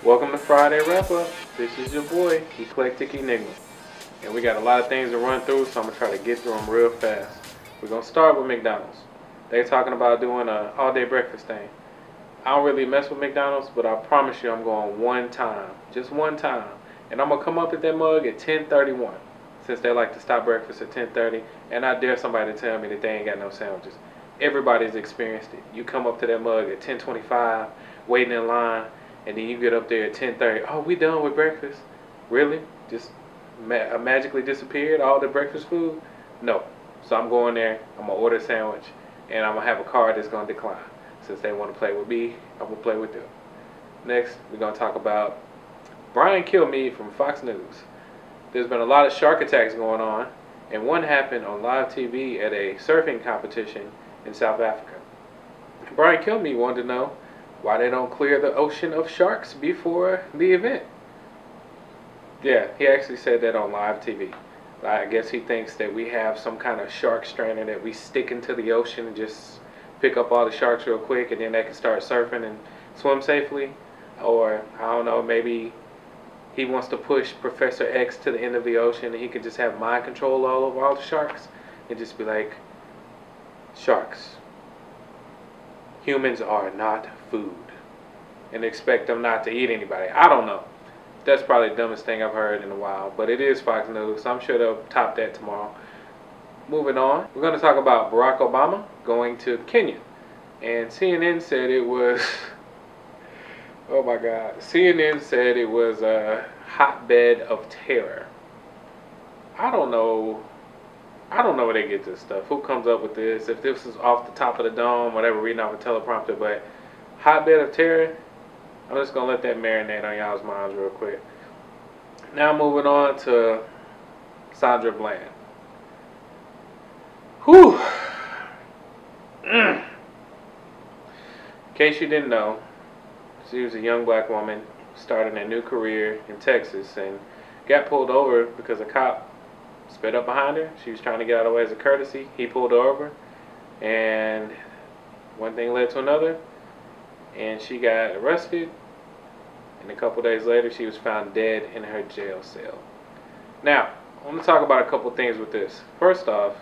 Welcome to Friday Wrap Up. This is your boy, Eclectic Enigma. And we got a lot of things to run through, so I'm going to try to get through them real fast. We're going to start with McDonald's. They're talking about doing an all-day breakfast thing. I don't really mess with McDonald's, but I promise you I'm going one time. Just one time. And I'm going to come up at that mug at 10:31. Since they like to stop breakfast at 10:30. And I dare somebody to tell me that they ain't got no sandwiches. Everybody's experienced it. You come up to that mug at 10:25, waiting in line, and then you get up there at 10:30. Oh, we done with breakfast? Really? Just magically disappeared all the breakfast food? No. So I'm going there. I'm gonna order a sandwich, and I'm gonna have a card that's gonna decline. Since they want to play with me, I'm gonna play with them. Next, we're gonna talk about Brian Kilmeade from Fox News. There's been a lot of shark attacks going on, and one happened on live TV at a surfing competition in South Africa. Brian Kilmeade wanted to know why they don't clear the ocean of sharks before the event. Yeah, he actually said that on live TV. I guess he thinks that we have some kind of shark strainer that we stick into the ocean and just pick up all the sharks real quick, and then they can start surfing and swim safely. Or, I don't know, maybe he wants to push Professor X to the end of the ocean and he could just have mind control all over all the sharks and just be like, sharks, humans are not food, and expect them not to eat anybody. I don't know. That's probably the dumbest thing I've heard in a while, but it is Fox News, so I'm sure they'll top that tomorrow. Moving on, we're going to talk about Barack Obama going to Kenya, and CNN said it was oh my God, CNN said it was a hotbed of terror. I don't know where they get this stuff. Who comes up with this? If this is off the top of the dome, whatever, reading off a teleprompter, but hotbed of terror, I'm just going to let that marinate on y'all's minds real quick. Now moving on to Sandra Bland. Whew. In case you didn't know, she was a young black woman starting a new career in Texas and got pulled over because a cop sped up behind her. She was trying to get out of the way as a courtesy. He pulled her over, and one thing led to another, and she got arrested, and a couple days later she was found dead in her jail cell. Now, I want to talk about a couple things with this. First off,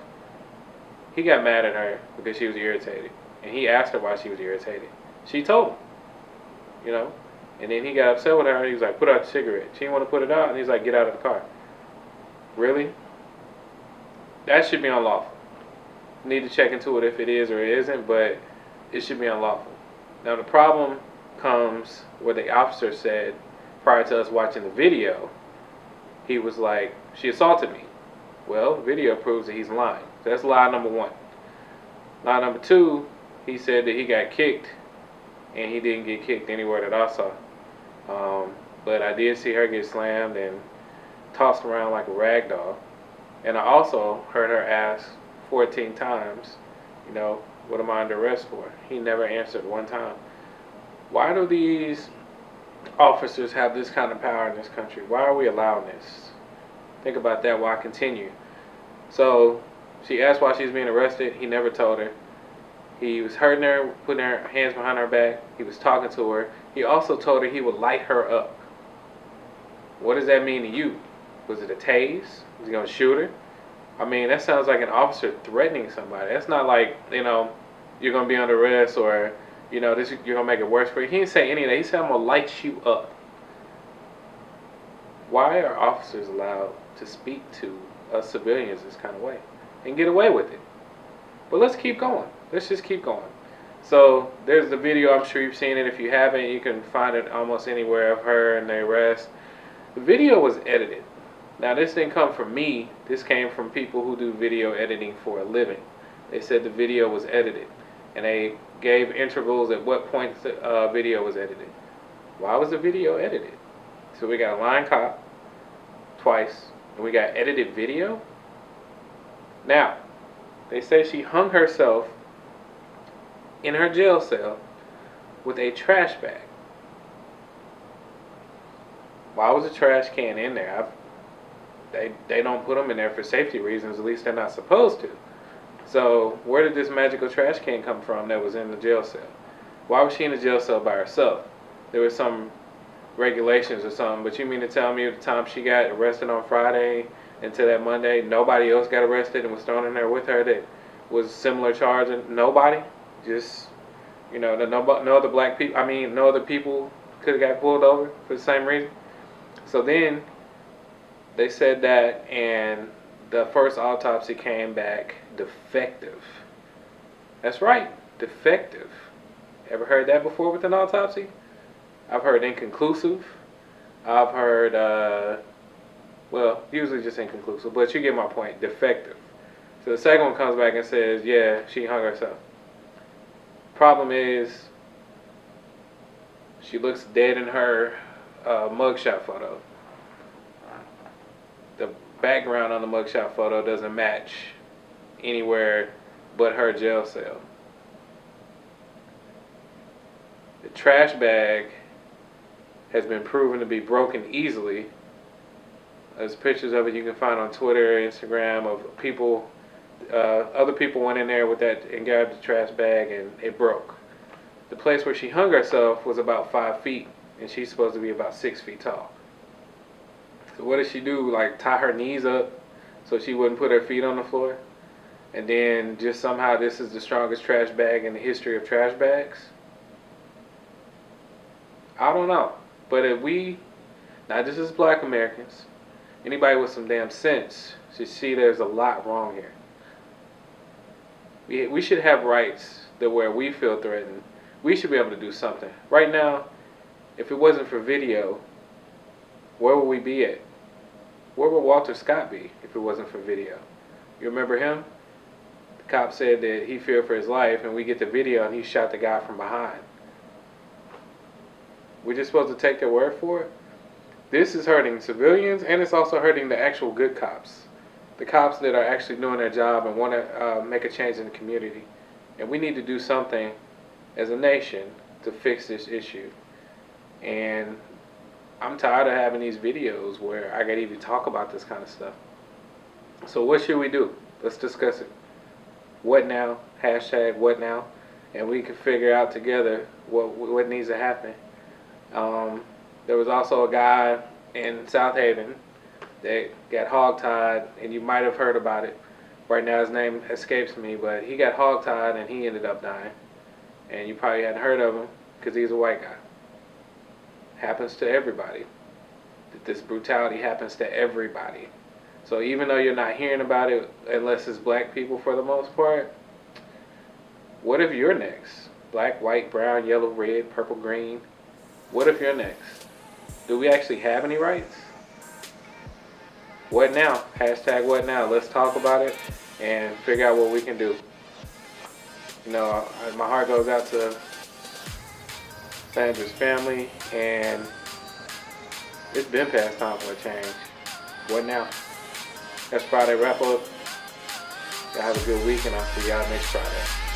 he got mad at her because she was irritated, and he asked her why she was irritated. She told him, you know, and then he got upset with her, and he was like, put out the cigarette. She didn't want to put it out, and he's like, get out of the car. Really? That should be unlawful. Need to check into it if it is or it isn't, but it should be unlawful. Now the problem comes where the officer said, prior to us watching the video, he was like, she assaulted me. Well, the video proves that he's lying. So that's lie number one. Lie number two, he said that he got kicked, and he didn't get kicked anywhere that I saw. But I did see her get slammed and tossed around like a rag doll. And I also heard her ask 14 times, you know, what am I under arrest for? He never answered one time. Why do these officers have this kind of power in this country? Why are we allowing this? Think about that while I continue. So she asked why she's being arrested. He never told her. He was hurting her, putting her hands behind her back. He was talking to her. He also told her he would light her up. What does that mean to you? Was it a tase? Was he going to shoot her? I mean, that sounds like an officer threatening somebody. That's not like, you know, you're going to be under arrest or, you know, this, you're going to make it worse for you. He didn't say any of that. He said, I'm going to light you up. Why are officers allowed to speak to us civilians this kind of way and get away with it? But let's keep going. Let's just keep going. So there's the video. I'm sure you've seen it. If you haven't, you can find it almost anywhere of her and the arrest. The video was edited. Now this didn't come from me. This came from people who do video editing for a living. They said the video was edited, and they gave intervals at what point the video was edited. Why was the video edited? So we got a lying cop twice, and we got edited video. Now, they say she hung herself in her jail cell with a trash bag. Why was a trash can in there? They don't put them in there for safety reasons. At least they're not supposed to. So where did this magical trash can come from that was in the jail cell? Why was she in the jail cell by herself? There was some regulations or something. But you mean to tell me the time she got arrested on Friday until that Monday, nobody else got arrested and was thrown in there with her that was similar charging? Nobody? Just, no other black people, no other people could have got pulled over for the same reason? So then they said that, and the first autopsy came back defective. That's right, defective. Ever heard that before with an autopsy? I've heard inconclusive. I've heard, usually just inconclusive, but you get my point, defective. So the second one comes back and says, yeah, she hung herself. Problem is, she looks dead in her mugshot photo. The background on the mugshot photo doesn't match anywhere but her jail cell. The trash bag has been proven to be broken easily. There's pictures of it you can find on Twitter, Instagram, of people, other people went in there with that and grabbed the trash bag and it broke. The place where she hung herself was about 5 feet and she's supposed to be about 6 feet tall. So what did she do? Like tie her knees up so she wouldn't put her feet on the floor? And then just somehow this is the strongest trash bag in the history of trash bags? I don't know. But if we, not just as black Americans, anybody with some damn sense should see there's a lot wrong here. We should have rights that where we feel threatened, we should be able to do something. Right now, if it wasn't for video, where would we be at? Where would Walter Scott be if it wasn't for video? You remember him? The cop said that he feared for his life, and we get the video and he shot the guy from behind. We're just supposed to take their word for it? This is hurting civilians, and it's also hurting the actual good cops. The cops that are actually doing their job and want to make a change in the community. And we need to do something as a nation to fix this issue. And I'm tired of having these videos where I gotta even talk about this kind of stuff. So what should we do? Let's discuss it. What now? Hashtag what now? And we can figure out together what needs to happen. There was also a guy in South Haven that got hogtied, and you might have heard about it. Right now his name escapes me, but he got hogtied and he ended up dying. And you probably hadn't heard of him because he's a white guy. Happens to everybody. This brutality happens to everybody. So even though you're not hearing about it, unless it's black people for the most part, what if you're next? Black, white, brown, yellow, red, purple, green. What if you're next? Do we actually have any rights? What now? Hashtag what now? Let's talk about it and figure out what we can do. My heart goes out to Sandra's family, and it's been past time for a change. What now? That's Friday wrap up. Y'all have a good week, and I'll see y'all next Friday.